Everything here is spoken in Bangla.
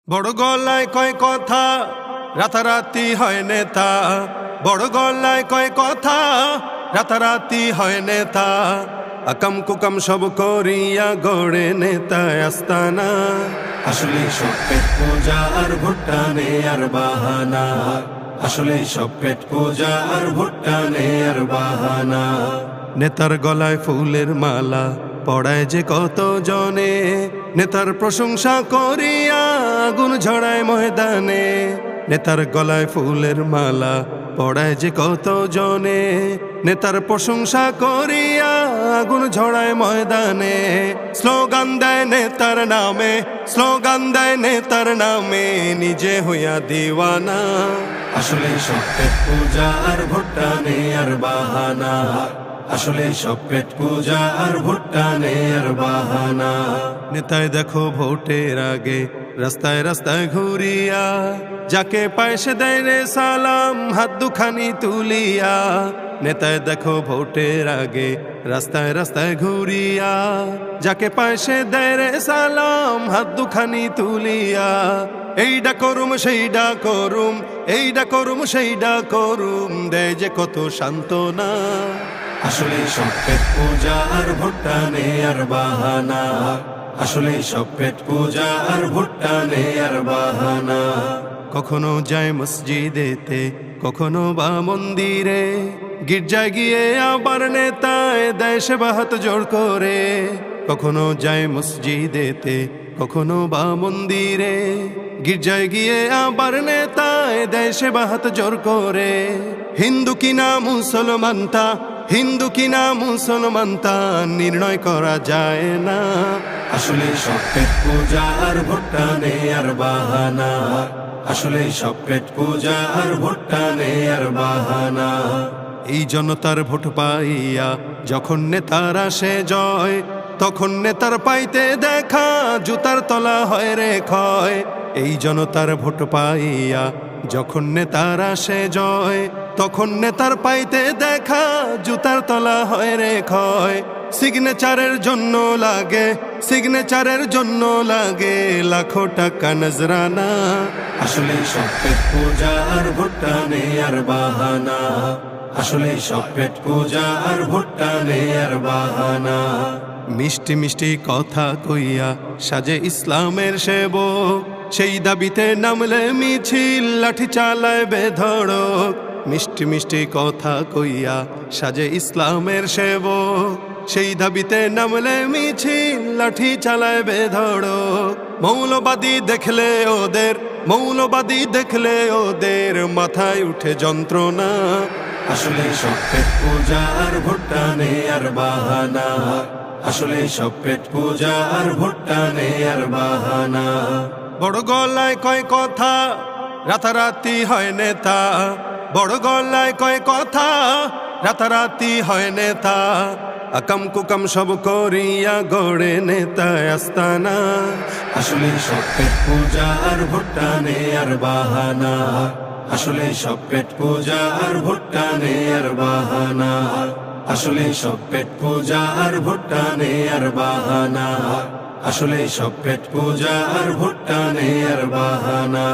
বড় গলায় কয় কথা, রাতারাতি হয় নেতা। বড় গলায় কয় কথা, রাতারাতি হয় নেতা। আকাম কুকাম সব করিয়া গড়ে নেতা আস্তানা। আসলে সব পেট পূজা আর ভুট্টানে আর বাহানা। আসলে সব পেট পূজা আর ভুট্টানে আর বাহানা। নেতার গলায় ফুলের মালা পড়ায় যে কত জনে, নেতার প্রশংসা করিয়া আগুন ঝড়ায় ময়দানে। নেতার গলায় ফুলের মালা পড়ায় যে কত জনে, নেতার প্রশংসা করিয়া আগুন ঝড়ায় ময়দানে। স্লোগান দেয় নেতার নামে, স্লোগান দেয় নেতার নামে, নিজে হইয়া দিওয়ানা। আসলে সব পেট পূজা আর ভুট্টানে আর বাহানা। আসলে সব পেট পূজা আর ভুট্টানে আর বাহানা। নেতায় দেখো ভোটের আগে রাস্তায় রাস্তায় ঘুরিয়া, যাকে পায় সে দেয় রে সালাম হাত দুখানি তুলিয়া। নেতায় দেখো ভোটের আগে রাস্তায় রাস্তায় ঘুরিয়া, যাকে পায় সে দেয় রে সালাম হাত দুখানি তুলিয়া। এইডা করুম সেইডা করুম, এইডা করুম সেইডা করুম, দেয় যে কত সান্ত্বনা। আসলে সব পেট পূজা আর ভুট্টানে আর বাহানা। আসলে সব পেট পূজা আর ভুট্টানে আর বাহানা। কখনো যায় মসজিদেতে, কখনো বা মন্দিরে, গির্জায় গিয়ে আবার নেতায় দেয় সেবা হাত জোড় করে। কখনো যায় মসজিদেতে, কখনো বা মন্দিরে, গির্জায় গিয়ে আবার নেতায় দেয় সেবা হাত জোড় করে। হিন্দু কিনা মুসলমান তা, হিন্দু কিনা মুসলমান তা নির্ণয় করা যায় না। আসলে সব পেট পূজা আর ভুট্টানে আর বাহানা। আসলে সব পেট পূজা আর ভুট্টানে আর বাহানা। এই জনতার ভোট পাইয়া যখন নেতার আসে জয়, তখন নেতার পাইতে দেখা জুতার তলা হয় রে ক্ষয়। এই জনতার ভোট পাইয়া যখন নেতার আসে জয়, তখন নেতার পাইতে দেখা জুতার তলা হয় রে ক্ষয়। সিগনেচারের জন্য লাগে, সিগনেচারের জন্য লাগে লাখো টাকা নজরানা। আসলে সব পেট পূজা আর ভুট্টানে আর বাহানা। আসলে সব পেট পূজা আর ভুট্টানে আর বাহানা। মিষ্টি মিষ্টি কথা কইয়া সাজে ইসলামের সেবক, সেই দাবিতে নামলে মিছিল লাঠি চালায় বেধড়ক। মিষ্টি মিষ্টি কথা কইয়া সাজে ইসলামের সেবক, সেই দাবিতে নামলে মিছিল লাঠি চালায় বেধড়ক। মৌলবাদী দেখলে ওদের, মৌলবাদী দেখলে ওদের মাথায় উঠে যন্ত্রণা। আসলে সব পেট পূজা আর ভুট্টানে আর বাহানা। আসলে সব পেট পূজা আর ভুট্টানে আর বাহানা। বড় গলায় কয় কথা, রাতারাতি হয় নেতা। বড় গলায় কয় কথা, রাতারাতি হয় নেতা। আকাম কুকাম সব করিয়া গড়ে নেতা আস্তানা। আসলে সব পেট পূজা আর ভুট্টানে আর বাহানা। আসলে সব পেট পূজা আর ভুট্টানে আর বাহানা। আসলে সব পেট পূজা আর ভুট্টানে আর বাহানা। আসলে সব পেট পূজা আর ভুট্টানে আর বাহানা।